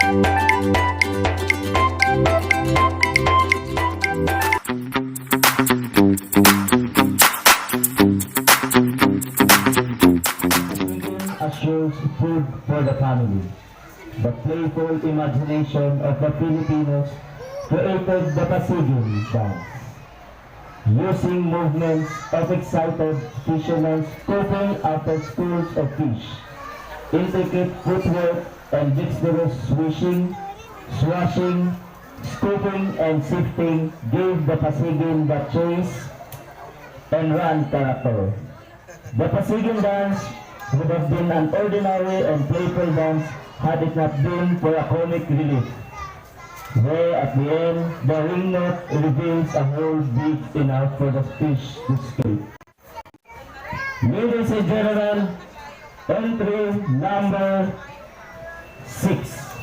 Assures food for the family. The playful imagination of the Filipinos created the PASIGIN dance. Using movements of excited fishermen scooping after schools of fish, intricate footwork and dexterous swishing, swashing, scooping and sifting gave the PASIGIN the chase and run character. The PASIGIN dance would have been an ordinary and playful dance had it not been for a comic relief, where at the end, the ring knot reveals a hole big enough for the fish to escape. Ladies and gentlemen, entry number 6.